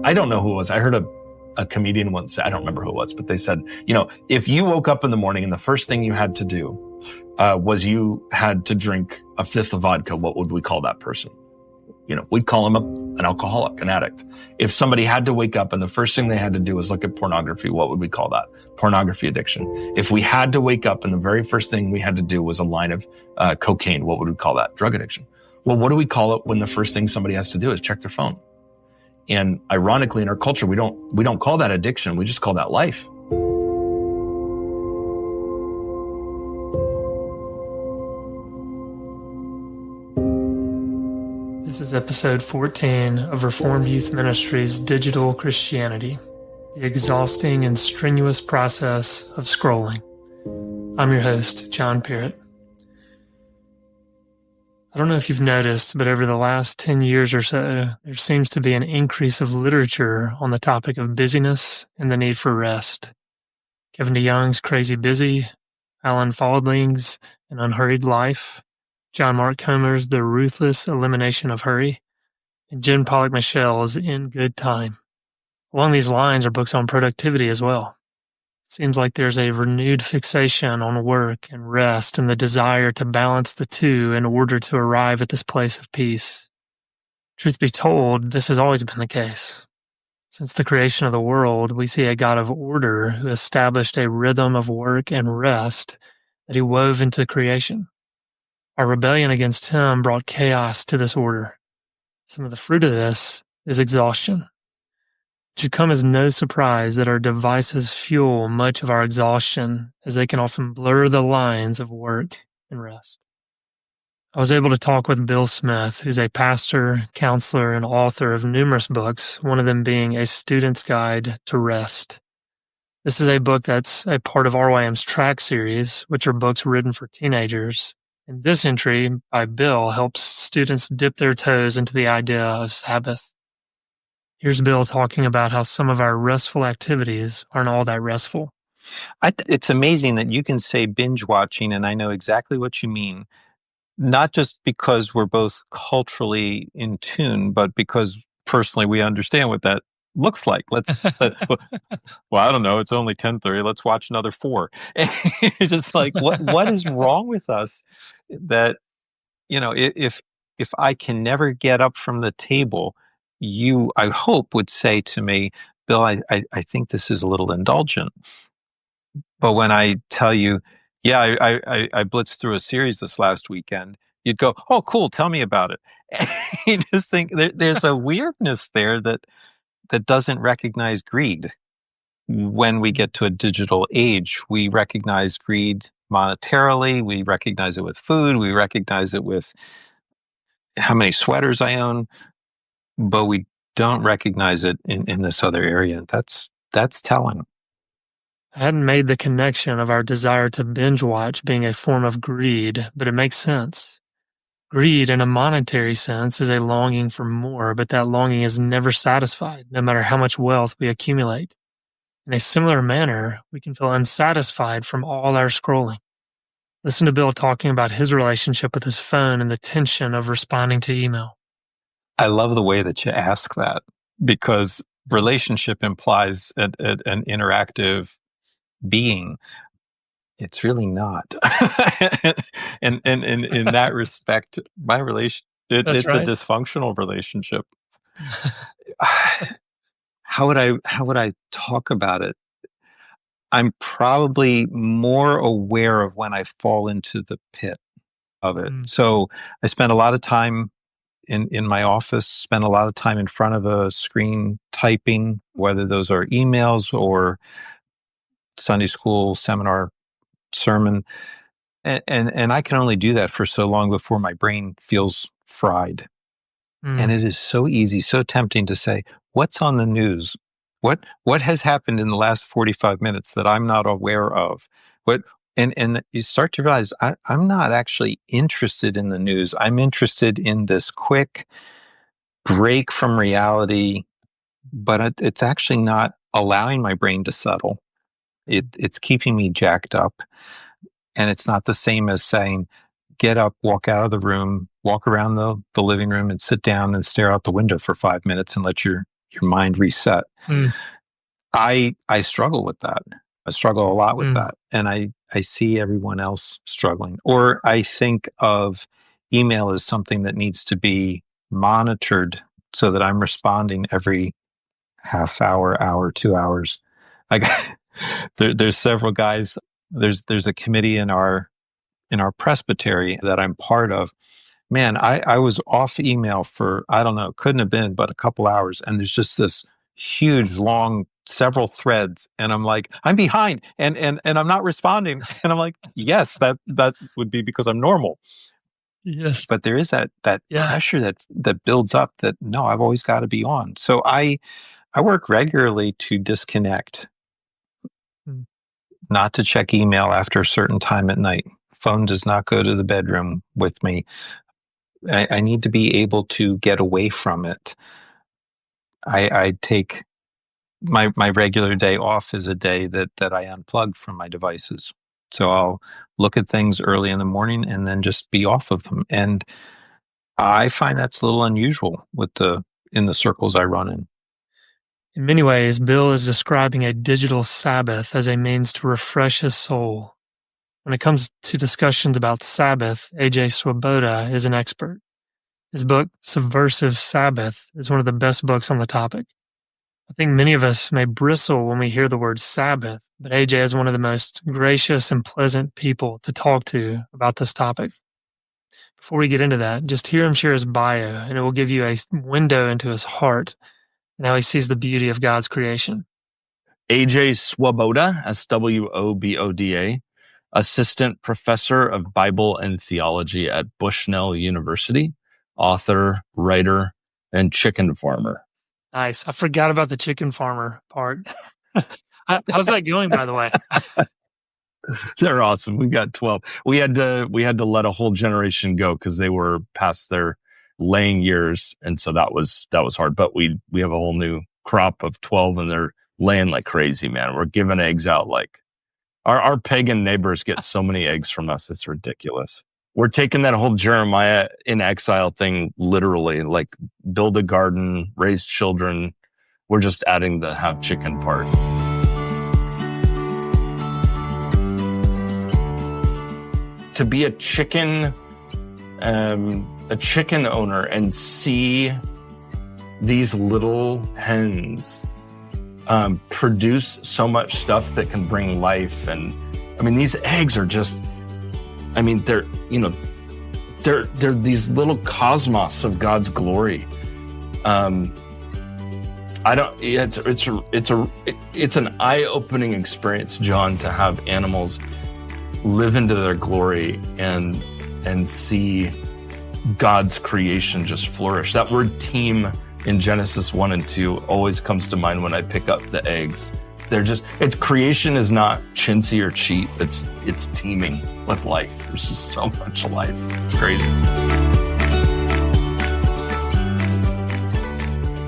I don't know who it was. I heard a comedian once say, I don't remember who it was, but they said, if you woke up in the morning and the first thing you had to do was you had to drink a fifth of vodka, what would we call that person? We'd call him an alcoholic, an addict. If somebody had to wake up and the first thing they had to do was look at pornography, what would we call that? Pornography addiction. If we had to wake up and the very first thing we had to do was a line of cocaine, what would we call that? Drug addiction. Well, what do we call it when the first thing somebody has to do is check their phone? And ironically, in our culture, we don't call that addiction. We just call that life. This is episode 14 of Reformed Youth Ministry's Digital Christianity, the exhausting and strenuous process of scrolling. I'm your host, John Perritt. I don't know if you've noticed, but over the last 10 years or so, there seems to be an increase of literature on the topic of busyness and the need for rest. Kevin DeYoung's Crazy Busy, Alan Faulding's An Unhurried Life, John Mark Comer's The Ruthless Elimination of Hurry, and Jen Pollock Michelle's In Good Time. Along these lines are books on productivity as well. It seems like there's a renewed fixation on work and rest and the desire to balance the two in order to arrive at this place of peace. Truth be told, this has always been the case. Since the creation of the world, we see a God of order who established a rhythm of work and rest that he wove into creation. Our rebellion against him brought chaos to this order. Some of the fruit of this is exhaustion. It should come as no surprise that our devices fuel much of our exhaustion, as they can often blur the lines of work and rest. I was able to talk with Bill Smith, who's a pastor, counselor, and author of numerous books, one of them being A Student's Guide to Rest. This is a book that's a part of RYM's track series, which are books written for teenagers. And this entry by Bill helps students dip their toes into the idea of Sabbath. Here's Bill talking about how some of our restful activities aren't all that restful. It's amazing that you can say binge watching, and I know exactly what you mean, not just because we're both culturally in tune, but because personally we understand what that looks like. Well, I don't know. It's only 10:30. Let's watch another 4. Just like what is wrong with us that, if I can never get up from the table, you, I hope, would say to me, Bill, I think this is a little indulgent. But when I tell you, yeah, I blitzed through a series this last weekend, you'd go, oh, cool. Tell me about it. And you just think there's a weirdness there that doesn't recognize greed. When we get to a digital age, we recognize greed monetarily, we recognize it with food, we recognize it with how many sweaters I own, but we don't recognize it in this other area. That's telling. I hadn't made the connection of our desire to binge watch being a form of greed, but it makes sense. Greed, in a monetary sense, is a longing for more, but that longing is never satisfied, no matter how much wealth we accumulate. In a similar manner, we can feel unsatisfied from all our scrolling. Listen to Bill talking about his relationship with his phone and the tension of responding to email. I love the way that you ask that, because relationship implies an interactive being. It's really not. and in that respect, my it's right. A dysfunctional relationship. How would I talk about it? I'm probably more aware of when I fall into the pit of it. So I spend a lot of time in my office, spend a lot of time in front of a screen typing, whether those are emails or Sunday school, seminar, sermon, and I can only do that for so long before my brain feels fried. And it is so easy, so tempting to say, what's on the news? What has happened in the last 45 minutes that I'm not aware of? And you start to realize I'm not actually interested in the news. I'm interested in this quick break from reality, but it's actually not allowing my brain to settle. It's keeping me jacked up. And it's not the same as saying, get up, walk out of the room, walk around the living room and sit down and stare out the window for 5 minutes and let your your mind reset. Mm. I struggle with that. I struggle a lot with Mm. that. And I see everyone else struggling. Or I think of email as something that needs to be monitored so that I'm responding every half hour, 2 hours. I got, there's several guys. There's a committee in our presbytery that I'm part of. Man, I was off email for, I don't know, couldn't have been but a couple hours. And there's just this huge, long, several threads. And I'm like, I'm behind and I'm not responding. And I'm like, yes, that would be because I'm normal. Yes. But there is that Yeah. pressure that builds up that, no, I've always got to be on. So I work regularly to disconnect, not to check email after a certain time at night. Phone does not go to the bedroom with me. I need to be able to get away from it. I take my regular day off is a day that I unplug from my devices. So I'll look at things early in the morning and then just be off of them. And I find that's a little unusual in the circles I run in. In many ways, Bill is describing a digital Sabbath as a means to refresh his soul. When it comes to discussions about Sabbath, A.J. Swoboda is an expert. His book, Subversive Sabbath, is one of the best books on the topic. I think many of us may bristle when we hear the word Sabbath, but A.J. is one of the most gracious and pleasant people to talk to about this topic. Before we get into that, just hear him share his bio, and it will give you a window into his heart and how he sees the beauty of God's creation. A.J. Swoboda, Swoboda, assistant professor of Bible and theology at Bushnell University, author, writer, and chicken farmer. Nice. I forgot about the chicken farmer part. How's that going, by the way? They're awesome. We've got 12. We had to let a whole generation go because they were past their laying years, and so that was hard. But we have a whole new crop of 12, and they're laying like crazy, man. We're giving eggs out like our pagan neighbors get so many eggs from us. It's ridiculous. We're taking that whole Jeremiah in exile thing literally, like build a garden, raise children. We're just adding the have chicken part. To be a chicken owner and see these little hens produce so much stuff that can bring life. And I mean, these eggs are just, I mean, they're these little cosmos of God's glory. It's an eye-opening experience, John, to have animals live into their glory and see God's creation just flourish. That word team in Genesis 1 and 2 always comes to mind when I pick up the eggs. Creation is not chintzy or cheap. It's teeming with life. There's just so much life. It's crazy.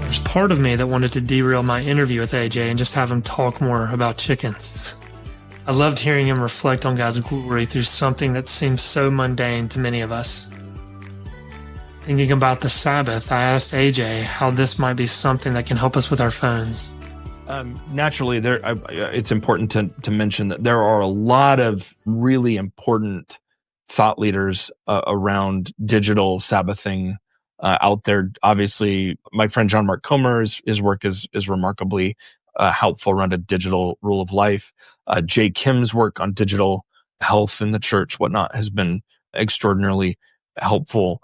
There's part of me that wanted to derail my interview with AJ and just have him talk more about chickens. I loved hearing him reflect on God's glory through something that seems so mundane to many of us. Thinking about the Sabbath, I asked AJ how this might be something that can help us with our phones. Naturally, it's important to mention that there are a lot of really important thought leaders around digital Sabbathing out there. Obviously, my friend John Mark Comer, his work is remarkably helpful around a digital rule of life. Jay Kim's work on digital health in the church, whatnot, has been extraordinarily helpful.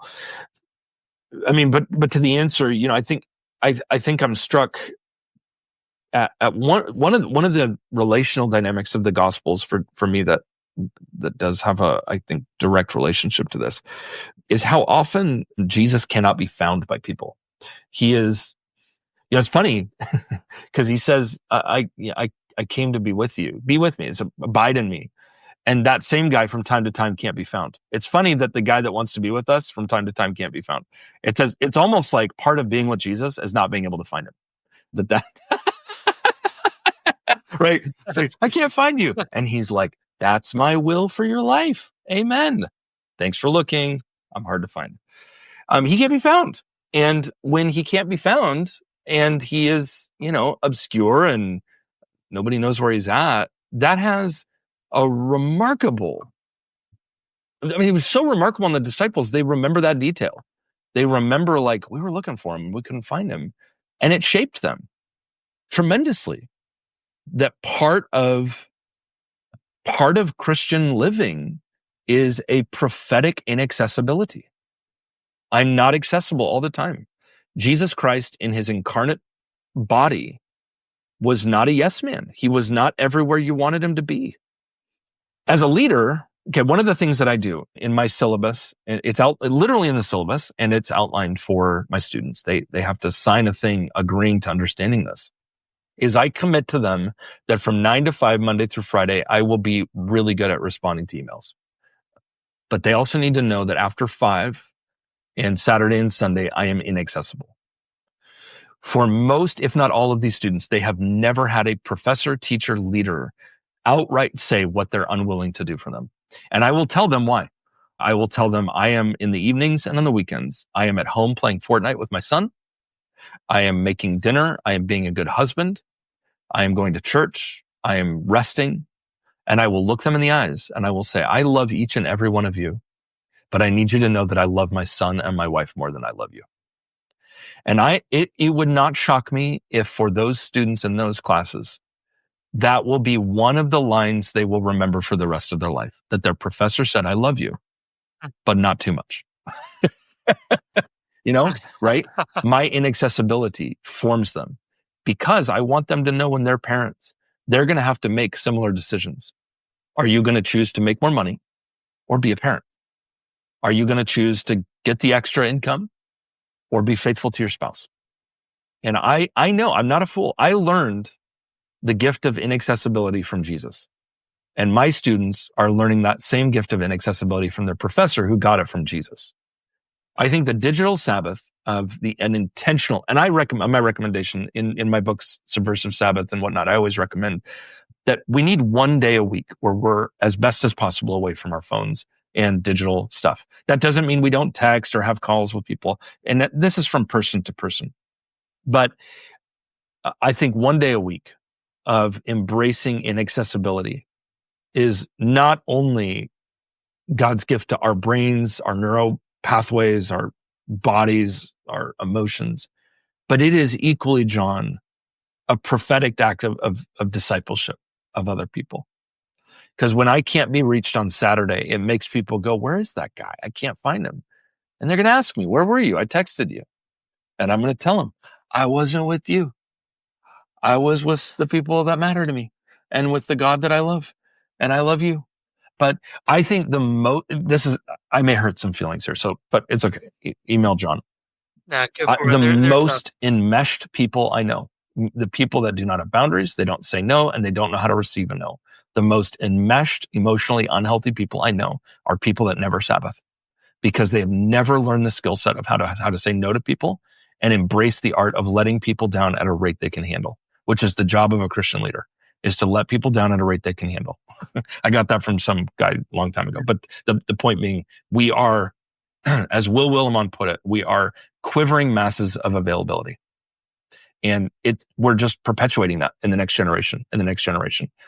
I mean, but to the answer, I think I'm struck at one of the relational dynamics of the Gospels for me that does have I think direct relationship to this is how often Jesus cannot be found by people. He is, it's funny because he says, I came to be with you, be with me, abide in me. And that same guy from time to time can't be found. It's funny that the guy that wants to be with us from time to time can't be found. It says it's almost like part of being with Jesus is not being able to find him. That right? It's like, I can't find you. And he's like, that's my will for your life. Amen. Thanks for looking. I'm hard to find. He can't be found. And when he can't be found, and he is, obscure and nobody knows where he's at, that has a remarkable, it was so remarkable on the disciples. They remember that detail. They remember, like, we were looking for him, we couldn't find him. And it shaped them tremendously. That part of Christian living is a prophetic inaccessibility. I'm not accessible all the time. Jesus Christ in his incarnate body was not a yes man. He was not everywhere you wanted him to be. As a leader, one of the things that I do in my syllabus, it's out literally in the syllabus, and it's outlined for my students. They have to sign a thing agreeing to understanding this, is I commit to them that from 9 to 5, Monday through Friday, I will be really good at responding to emails. But they also need to know that after 5 and Saturday and Sunday, I am inaccessible. For most, if not all of these students, they have never had a professor, teacher, leader outright say what they're unwilling to do for them. And I will tell them why. I will tell them I am in the evenings and on the weekends. I am at home playing Fortnite with my son. I am making dinner. I am being a good husband. I am going to church. I am resting. And I will look them in the eyes and I will say, I love each and every one of you, but I need you to know that I love my son and my wife more than I love you. And it would not shock me if for those students in those classes, that will be one of the lines they will remember for the rest of their life, that their professor said, I love you, but not too much. Right? My inaccessibility forms them because I want them to know when they're parents, they're going to have to make similar decisions. Are you going to choose to make more money or be a parent? Are you going to choose to get the extra income or be faithful to your spouse? And I know I'm not a fool. I learned the gift of inaccessibility from Jesus. And my students are learning that same gift of inaccessibility from their professor who got it from Jesus. I think the digital Sabbath of an intentional, and I recommend my recommendation in my books, Subversive Sabbath and whatnot, I always recommend that we need one day a week where we're as best as possible away from our phones and digital stuff. That doesn't mean we don't text or have calls with people. And this is from person to person. But I think one day a week of embracing inaccessibility is not only God's gift to our brains, our neural pathways, our bodies, our emotions, but it is equally, John, a prophetic act of discipleship of other people. Because when I can't be reached on Saturday, it makes people go, where is that guy? I can't find him. And they're going to ask me, where were you? I texted you. And I'm going to tell them, I wasn't with you. I was with the people that matter to me and with the God that I love. And I love you. But I think I may hurt some feelings here, but it's okay. Email John. Nah, go for it. The They're most tough. enmeshed people I know, the people that do not have boundaries, they don't say no, and they don't know how to receive a no. The most enmeshed, emotionally unhealthy people I know are people that never Sabbath because they have never learned the skill set of how to say no to people and embrace the art of letting people down at a rate they can handle, which is the job of a Christian leader, is to let people down at a rate they can handle. I got that from some guy a long time ago. But the point being, we are, as Will Willimon put it, we are quivering masses of availability. And we're just perpetuating that in the next generation,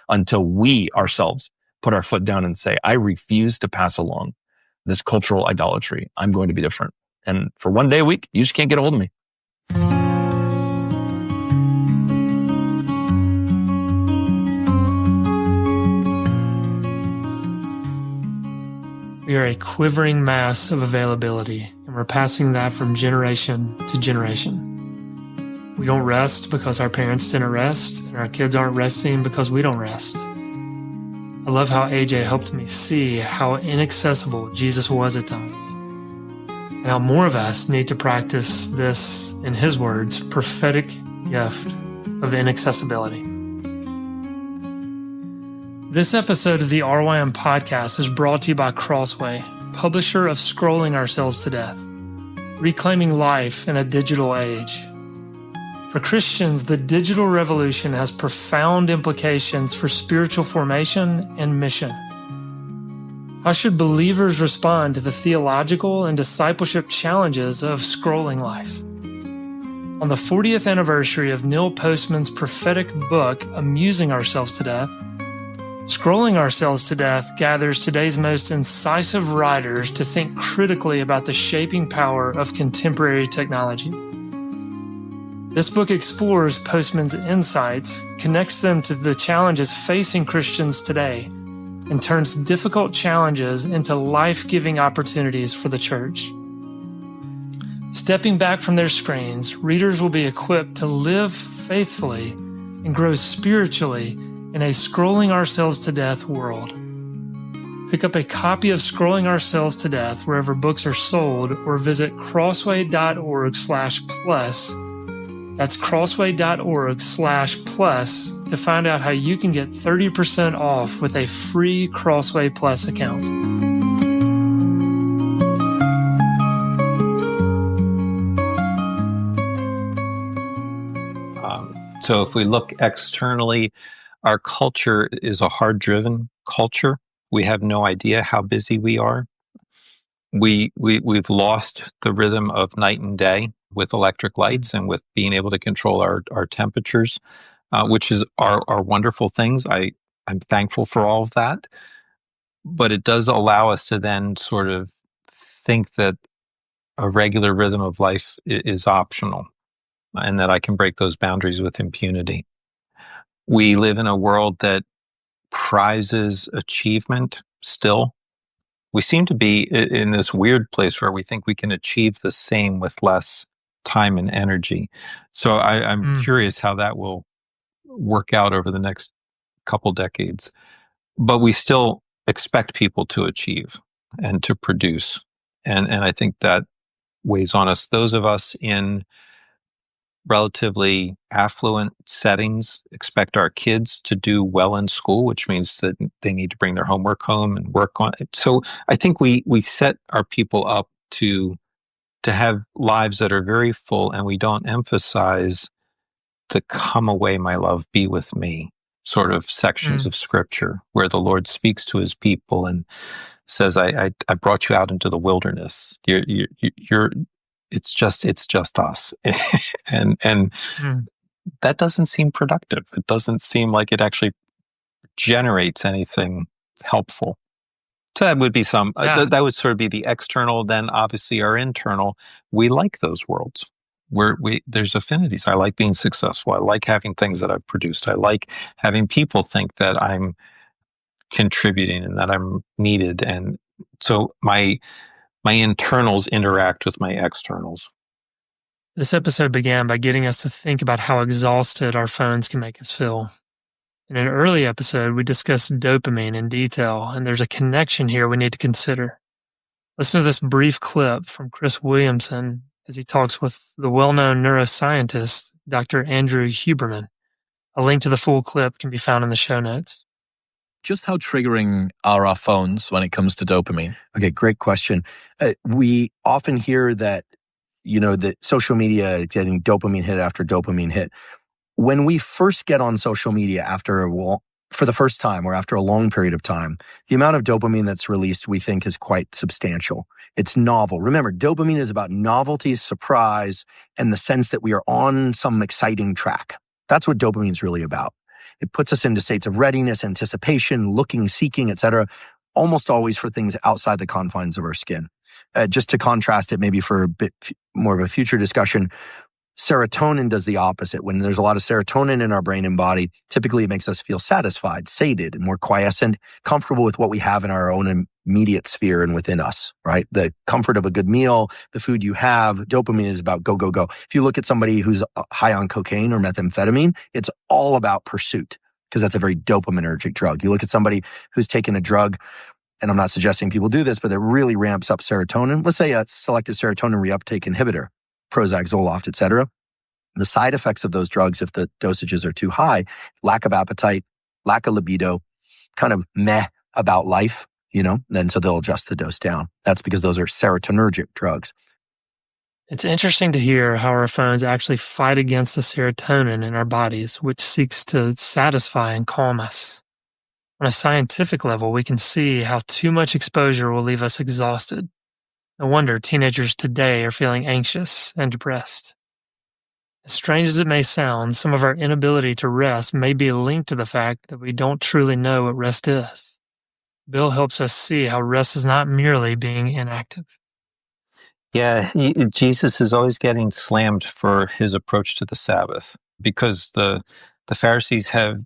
until we ourselves put our foot down and say, I refuse to pass along this cultural idolatry. I'm going to be different. And for one day a week, you just can't get a hold of me. We are a quivering mass of availability, and we're passing that from generation to generation. We don't rest because our parents didn't rest, and our kids aren't resting because we don't rest. I love how AJ helped me see how inaccessible Jesus was at times, and how more of us need to practice this, in his words, prophetic gift of inaccessibility. This episode of the RYM Podcast is brought to you by Crossway, publisher of Scrolling Ourselves to Death, Reclaiming Life in a Digital Age. For Christians, the digital revolution has profound implications for spiritual formation and mission. How should believers respond to the theological and discipleship challenges of scrolling life? On the 40th anniversary of Neil Postman's prophetic book, Amusing Ourselves to Death, Scrolling Ourselves to Death gathers today's most incisive writers to think critically about the shaping power of contemporary technology. This book explores Postman's insights, connects them to the challenges facing Christians today, and turns difficult challenges into life-giving opportunities for the church. Stepping back from their screens, readers will be equipped to live faithfully and grow spiritually in a scrolling ourselves to death world. Pick up a copy of Scrolling Ourselves to Death wherever books are sold, or visit crossway.org/plus. That's crossway.org/plus to find out how you can get 30% off with a free Crossway Plus account. So if we look externally, our culture is a hard-driven culture. We have no idea how busy we are. We've lost the rhythm of night and day with electric lights and with being able to control our temperatures, which are wonderful things. I'm thankful for all of that. But it does allow us to then sort of think that a regular rhythm of life is optional and that I can break those boundaries with impunity. We live in a world that prizes achievement still. We seem to be in this weird place where we think we can achieve the same with less time and energy. So I'm curious how that will work out over the next couple decades. But we still expect people to achieve and to produce. And I think that weighs on us. Those of us in relatively affluent settings expect our kids to do well in school, which means that they need to bring their homework home and work on it. So I think we set our people up to have lives that are very full, and we don't emphasize the "come away, my love, be with me" sort of sections of scripture where the Lord speaks to his people and says, I brought you out into the wilderness. It's just us. and that doesn't seem productive. It doesn't seem like it actually generates anything helpful. So that would be that would sort of be the external. Then obviously our internal, we like those worlds where there's affinities. I like being successful. I like having things that I've produced. I like having people think that I'm contributing and that I'm needed. And so my internals interact with my externals. This episode began by getting us to think about how exhausted our phones can make us feel. In an early episode, we discussed dopamine in detail, and there's a connection here we need to consider. Listen to this brief clip from Chris Williamson as he talks with the well-known neuroscientist, Dr. Andrew Huberman. A link to the full clip can be found in the show notes. Just how triggering are our phones when it comes to dopamine? Okay, great question. We often hear that, that social media getting dopamine hit after dopamine hit. When we first get on social media for the first time or after a long period of time, the amount of dopamine that's released, we think, is quite substantial. It's novel. Remember, dopamine is about novelty, surprise, and the sense that we are on some exciting track. That's what dopamine is really about. It puts us into states of readiness, anticipation, looking, seeking, etc., almost always for things outside the confines of our skin. Just to contrast it, maybe for a bit more of a future discussion, serotonin does the opposite. When there's a lot of serotonin in our brain and body, typically it makes us feel satisfied, sated, more quiescent, comfortable with what we have in our own immediate sphere and within us, right? The comfort of a good meal, the food you have. Dopamine is about go, go, go. If you look at somebody who's high on cocaine or methamphetamine, it's all about pursuit because that's a very dopaminergic drug. You look at somebody who's taken a drug, and I'm not suggesting people do this, but it really ramps up serotonin. Let's say a selective serotonin reuptake inhibitor, Prozac, Zoloft, etc. The side effects of those drugs, if the dosages are too high, lack of appetite, lack of libido, kind of meh about life, then so they'll adjust the dose down. That's because those are serotonergic drugs. It's interesting to hear how our phones actually fight against the serotonin in our bodies, which seeks to satisfy and calm us. On a scientific level, we can see how too much exposure will leave us exhausted. No wonder teenagers today are feeling anxious and depressed. As strange as it may sound, some of our inability to rest may be linked to the fact that we don't truly know what rest is. Bill helps us see how rest is not merely being inactive. Yeah, Jesus is always getting slammed for his approach to the Sabbath because the Pharisees have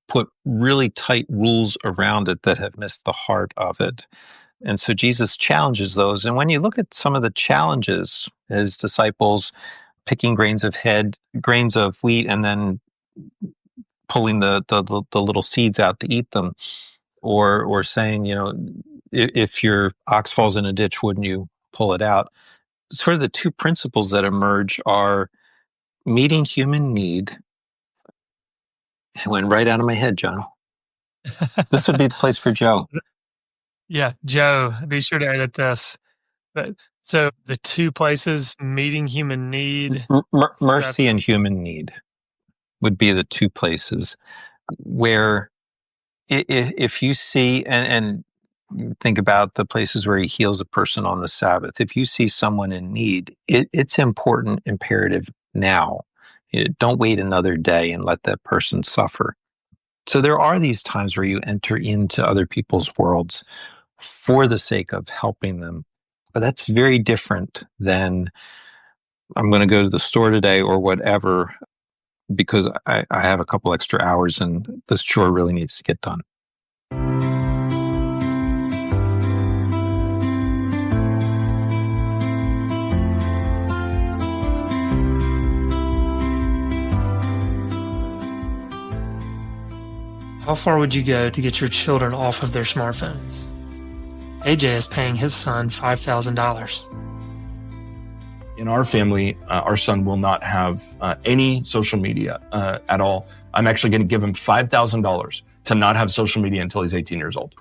put really tight rules around it that have missed the heart of it. And so Jesus challenges those. And when you look at some of the challenges, his disciples picking grains of wheat, and then pulling the little seeds out to eat them, or saying, if your ox falls in a ditch, wouldn't you pull it out? Sort of the two principles that emerge are meeting human need. It went right out of my head, John. This would be the place for Joe. Yeah, Joe, be sure to edit this. But so the two places, meeting human need. Mercy and human need would be the two places where if you see, and think about the places where he heals a person on the Sabbath. If you see someone in need, it's important, imperative now. Don't wait another day and let that person suffer. So there are these times where you enter into other people's worlds for the sake of helping them. But that's very different than I'm going to go to the store today or whatever because I have a couple extra hours and this chore really needs to get done. How far would you go to get your children off of their smartphones? AJ is paying his son $5,000. In our family, our son will not have any social media at all. I'm actually going to give him $5,000 to not have social media until he's 18 years old,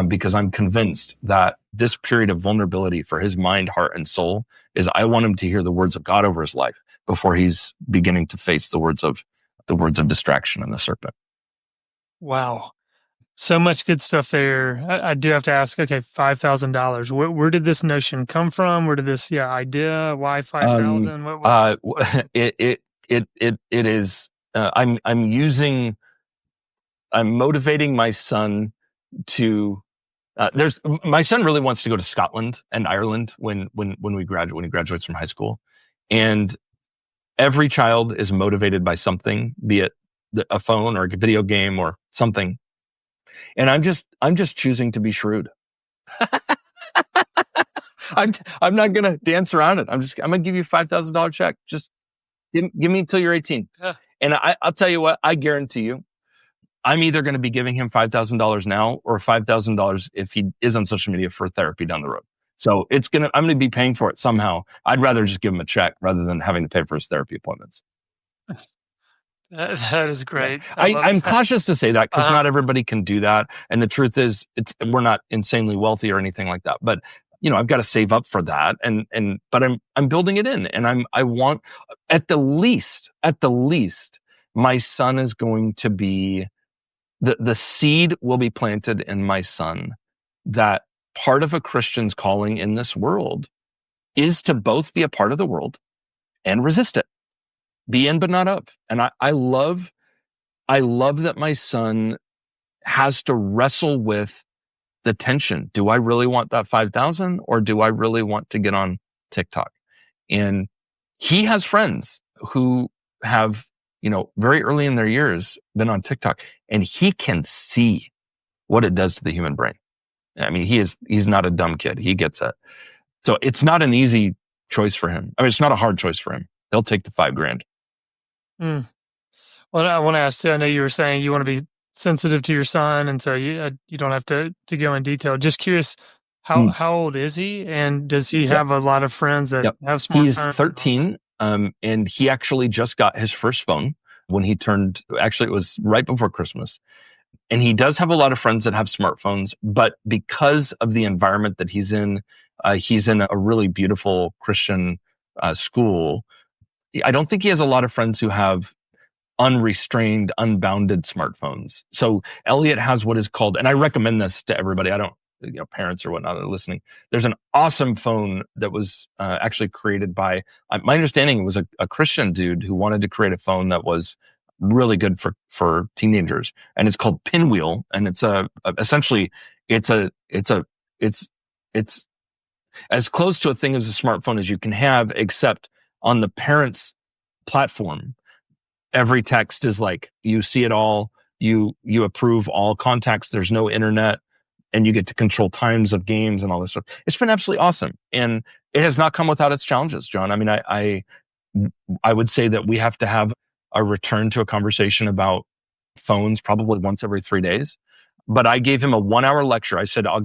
because I'm convinced that this period of vulnerability for his mind, heart, and soul is I want him to hear the words of God over his life before he's beginning to face the words of distraction and the serpent. Wow. So much good stuff there. I do have to ask, okay, $5,000. Where did this notion come from? Where did this idea? Why 5,000? It is, I'm motivating my son to, my son really wants to go to Scotland and Ireland when he graduates from high school. And every child is motivated by something, be it a phone or a video game or something. And I'm just choosing to be shrewd. I'm not going to dance around it. I'm going to give you a $5,000 check. Just give me until you're 18. Yeah. And I'll tell you what, I guarantee you, I'm either going to be giving him $5,000 now or $5,000 if he is on social media for therapy down the road. So I'm going to be paying for it somehow. I'd rather just give him a check rather than having to pay for his therapy appointments. That is great. I'm cautious to say that because not everybody can do that. And the truth is, we're not insanely wealthy or anything like that. But I've got to save up for that. But I'm building it in, and I want at the least, my son is going to be the seed will be planted in my son that part of a Christian's calling in this world is to both be a part of the world and resist it. Be in, but not of. And I love that my son has to wrestle with the tension. Do I really want that 5,000 or do I really want to get on TikTok? And he has friends who have, very early in their years been on TikTok, and he can see what it does to the human brain. I mean, he's not a dumb kid. He gets it. So it's not an easy choice for him. I mean, it's not a hard choice for him. He'll take the $5,000. Well, I want to ask too, I know you were saying you want to be sensitive to your son, and so you don't have to go in detail. Just curious, how old is he? And does he have a lot of friends that have smartphones? He's 13, and he actually just got his first phone when he turned, actually it was right before Christmas. And he does have a lot of friends that have smartphones, but because of the environment that he's in a really beautiful Christian school. I don't think he has a lot of friends who have unrestrained, unbounded smartphones. So Elliot has what is called, and I recommend this to everybody. parents or whatnot are listening. There's an awesome phone that was actually created by, my understanding, it was a Christian dude who wanted to create a phone that was really good for teenagers, and it's called Pinwheel, and it's essentially it's as close to a thing as a smartphone as you can have, except on the parents' platform, every text is like, you see it all, you approve all contacts, there's no internet, and you get to control times of games and all this stuff. It's been absolutely awesome. And it has not come without its challenges, John. I mean, I would say that we have to have a return to a conversation about phones probably once every 3 days. But I gave him a 1-hour lecture. I said, I'll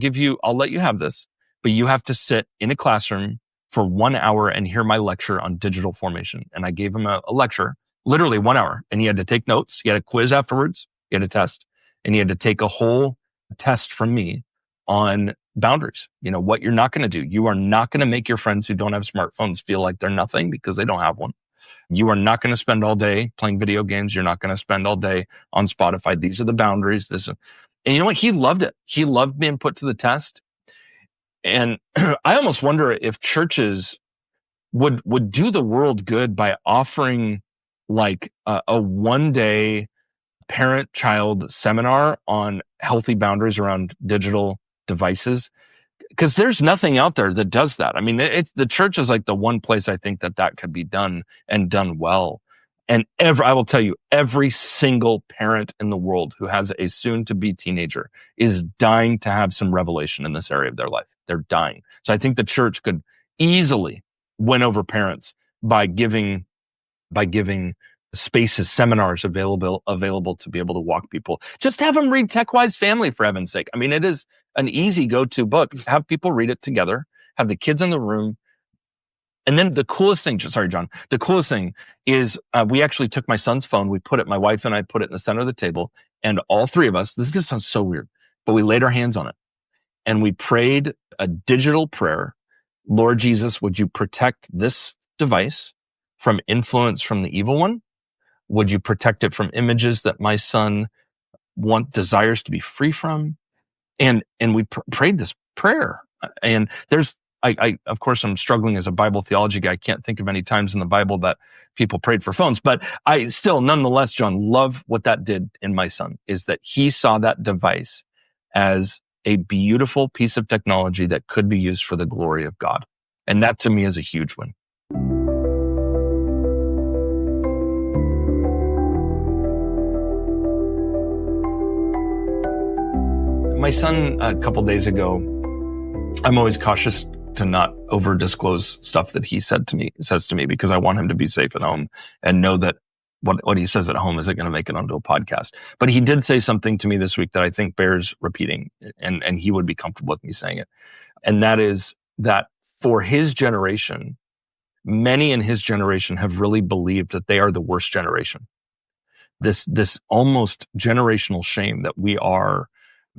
let you have this, but you have to sit in a classroom for 1 hour and hear my lecture on digital formation. And I gave him a lecture, literally 1 hour, and he had to take notes. He had a quiz afterwards. He had a test, and he had to take a whole test from me on boundaries. What you're not going to do. You are not going to make your friends who don't have smartphones feel like they're nothing because they don't have one. You are not going to spend all day playing video games. You're not going to spend all day on Spotify. These are the boundaries. And you know what? He loved it. He loved being put to the test. And I almost wonder if churches would do the world good by offering like a 1-day parent-child seminar on healthy boundaries around digital devices. Because there's nothing out there that does that. I mean, the church is like the one place I think that could be done and done well. And I will tell you, every single parent in the world who has a soon-to-be teenager is dying to have some revelation in this area of their life. They're dying. So I think the church could easily win over parents by giving spaces, seminars available to be able to walk people. Just have them read TechWise Family, for heaven's sake. I mean, it is an easy go-to book. Have people read it together, have the kids in the room. And then the coolest thing, sorry, John, the coolest thing is we actually took my son's phone. My wife and I put it in the center of the table, and all three of us, this is going to sound so weird, but we laid our hands on it and we prayed a digital prayer. Lord Jesus, would you protect this device from influence from the evil one? Would you protect it from images that my son desires to be free from? And we prayed this prayer. And I of course, I'm struggling as a Bible theology guy. I can't think of any times in the Bible that people prayed for phones, but I still, nonetheless, John, love what that did in my son, is that he saw that device as a beautiful piece of technology that could be used for the glory of God. And that to me is a huge win. My son, a couple days ago, I'm always cautious to not over disclose stuff that he says to me, because I want him to be safe at home and know that what he says at home isn't going to make it onto a podcast. But he did say something to me this week that I think bears repeating, and he would be comfortable with me saying it. And that is that for his generation, many in his generation have really believed that they are the worst generation. This almost generational shame that we are.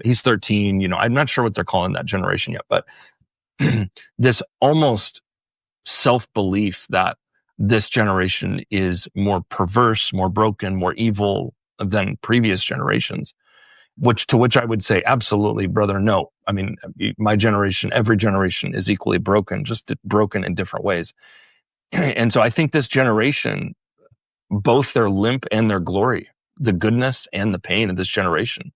He's 13, I'm not sure what they're calling that generation yet, but this almost self-belief that this generation is more perverse, more broken, more evil than previous generations, to which I would say, absolutely, brother, no. I mean, my generation, every generation is equally broken, just broken in different ways. And so I think this generation, both their limp and their glory, the goodness and the pain of this generation,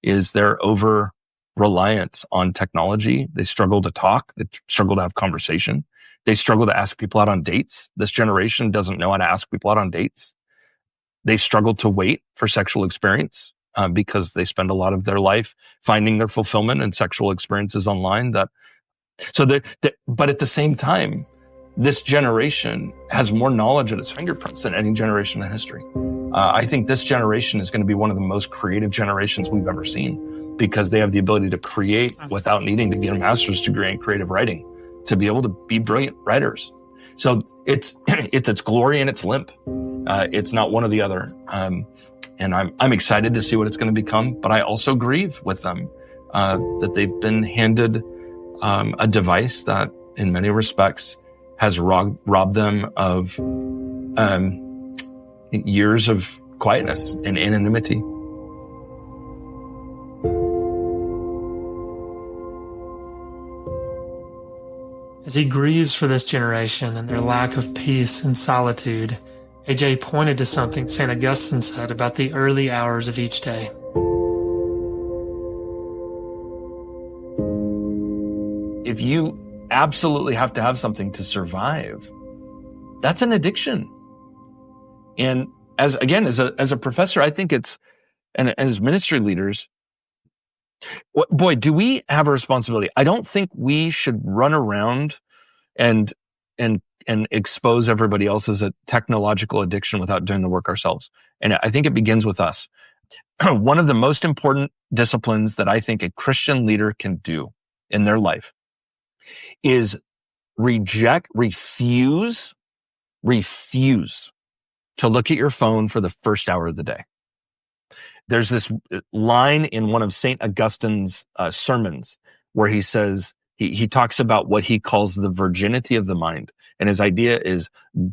is their over-reliance on technology. They struggle to talk. They struggle to have conversation. They struggle to ask people out on dates. This generation doesn't know how to ask people out on dates. They struggle to wait for sexual experience because they spend a lot of their life finding their fulfillment in sexual experiences online. But at the same time, this generation has more knowledge at its fingerprints than any generation in history. I think this generation is going to be one of the most creative generations we've ever seen, because they have the ability to create without needing to get a master's degree in creative writing, to be able to be brilliant writers. So it's its glory and its limp. It's not one or the other. And I'm excited to see what it's going to become, but I also grieve with them that they've been handed a device that in many respects has robbed them of years of quietness and anonymity. As he grieves for this generation and their lack of peace and solitude, AJ pointed to something St. Augustine said about the early hours of each day. If you absolutely have to have something to survive, that's an addiction. And as a professor, I think it's, and as ministry leaders, boy, do we have a responsibility. I don't think we should run around and expose everybody else as a technological addiction without doing the work ourselves. And I think it begins with us. One of the most important disciplines that I think a Christian leader can do in their life is refuse to look at your phone for the first hour of the day. There's this line in one of St. Augustine's sermons where he says, he talks about what he calls the virginity of the mind. And his idea is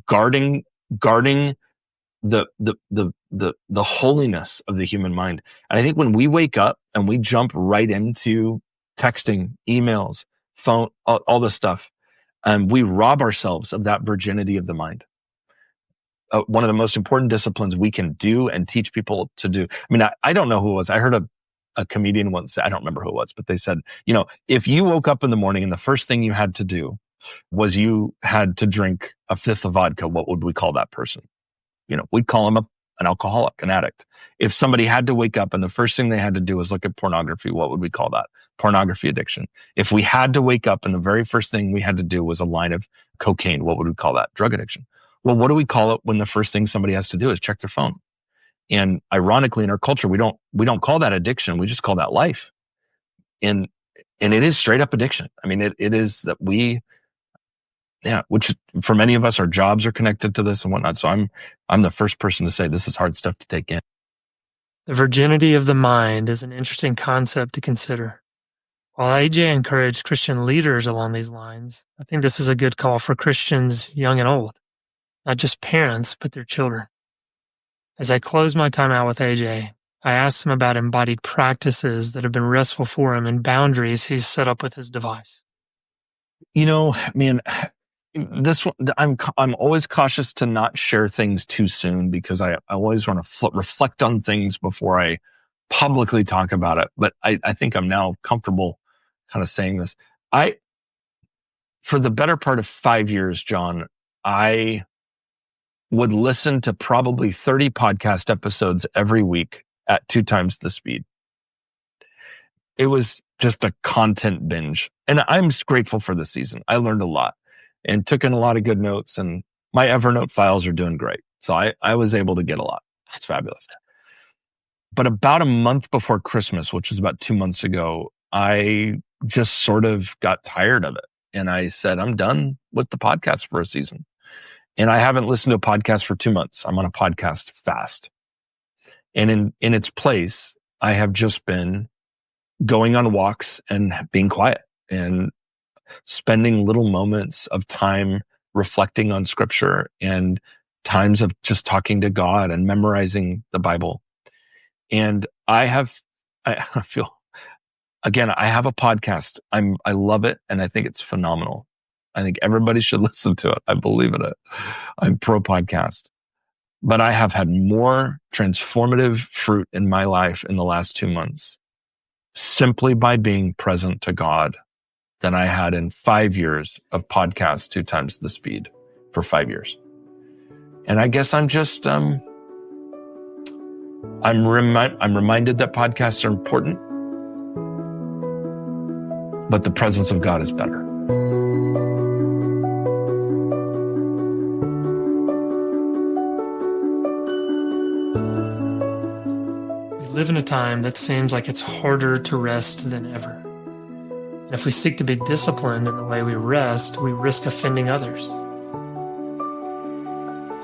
guarding the holiness of the human mind. And I think when we wake up and we jump right into texting, emails, phone, all this stuff, we rob ourselves of that virginity of the mind. One of the most important disciplines we can do and teach people to do. I mean, I don't know who it was. I heard a comedian once say, I don't remember who it was, but they said, if you woke up in the morning and the first thing you had to do was you had to drink a fifth of vodka, what would we call that person? We'd call him an alcoholic, an addict. If somebody had to wake up and the first thing they had to do was look at pornography, what would we call that? Pornography addiction. If we had to wake up and the very first thing we had to do was a line of cocaine, what would we call that? Drug addiction. Well, what do we call it when the first thing somebody has to do is check their phone? And ironically, in our culture, we don't call that addiction. We just call that life. And it is straight up addiction. I mean, it is that which for many of us, our jobs are connected to this and whatnot. So I'm the first person to say this is hard stuff to take in. The virginity of the mind is an interesting concept to consider. While AJ encouraged Christian leaders along these lines, I think this is a good call for Christians young and old, not just parents, but their children. As I close my time out with AJ, I asked him about embodied practices that have been restful for him and boundaries he's set up with his device. Man, this one, I'm always cautious to not share things too soon because I always want to reflect on things before I publicly talk about it. But I think I'm now comfortable kind of saying this. For the better part of 5 years, John, I would listen to probably 30 podcast episodes every week at 2 times the speed. It was just a content binge. And I'm grateful for this season. I learned a lot and took in a lot of good notes, and my Evernote files are doing great. So I was able to get a lot. That's fabulous. But about a month before Christmas, which was about 2 months ago, I just sort of got tired of it. And I said, I'm done with the podcast for a season. And I haven't listened to a podcast for 2 months. I'm on a podcast fast. And in its place, I have just been going on walks and being quiet and spending little moments of time reflecting on scripture and times of just talking to God and memorizing the Bible. And I feel, again, I have a podcast. I love it. And I think it's phenomenal. I think everybody should listen to it. I believe in it. I'm pro podcast. But I have had more transformative fruit in my life in the last 2 months simply by being present to God than I had in 5 years of podcasts 2 times the speed for 5 years. And I guess I'm just, I'm reminded that podcasts are important, but the presence of God is better. We live in a time that seems like it's harder to rest than ever. And if we seek to be disciplined in the way we rest, we risk offending others.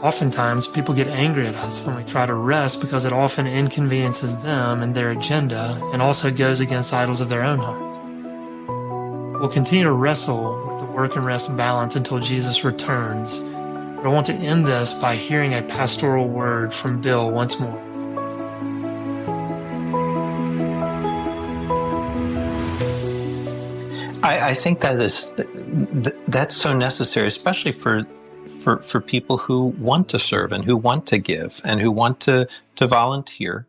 Oftentimes, people get angry at us when we try to rest because it often inconveniences them and their agenda and also goes against idols of their own heart. We'll continue to wrestle with the work and rest balance until Jesus returns. But I want to end this by hearing a pastoral word from Bill once more. I think that's so necessary, especially for people who want to serve and who want to give and who want to volunteer.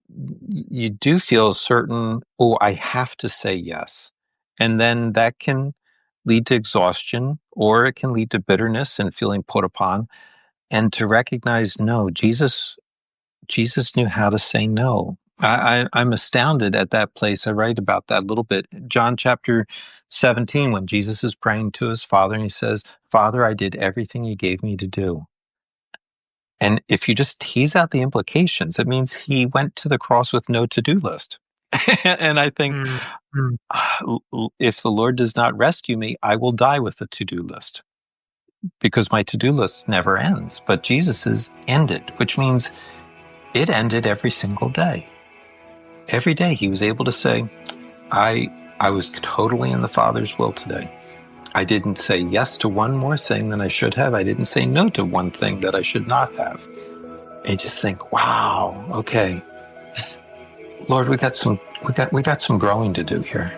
You do feel certain, I have to say yes. And then that can lead to exhaustion, or it can lead to bitterness and feeling put upon. And to recognize, no, Jesus knew how to say no. I'm astounded at that place. I write about that a little bit. John chapter 17, when Jesus is praying to his Father, and he says, Father, I did everything you gave me to do. And if you just tease out the implications, it means he went to the cross with no to-do list. And I think, if the Lord does not rescue me, I will die with a to-do list, because my to-do list never ends. But Jesus's ended, which means it ended every single day. Every day he was able to say, I was totally in the Father's will today. I didn't say yes to one more thing than I should have. I didn't say no to one thing that I should not have. And you just think, wow, okay, Lord, we got some growing to do here.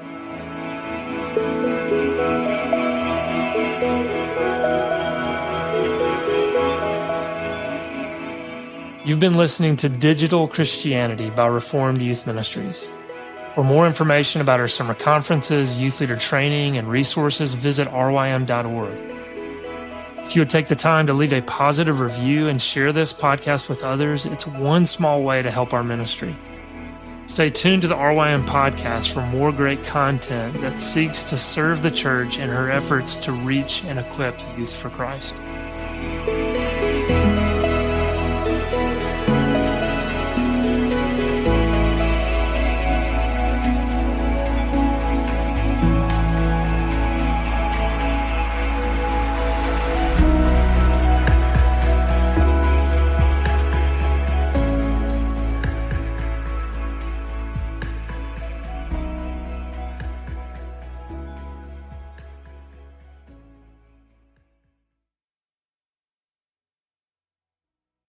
You've been listening to Digital Christianity by Reformed Youth Ministries. For more information about our summer conferences, youth leader training, and resources, visit rym.org. If you would take the time to leave a positive review and share this podcast with others, it's one small way to help our ministry. Stay tuned to the RYM Podcast for more great content that seeks to serve the church in her efforts to reach and equip youth for Christ.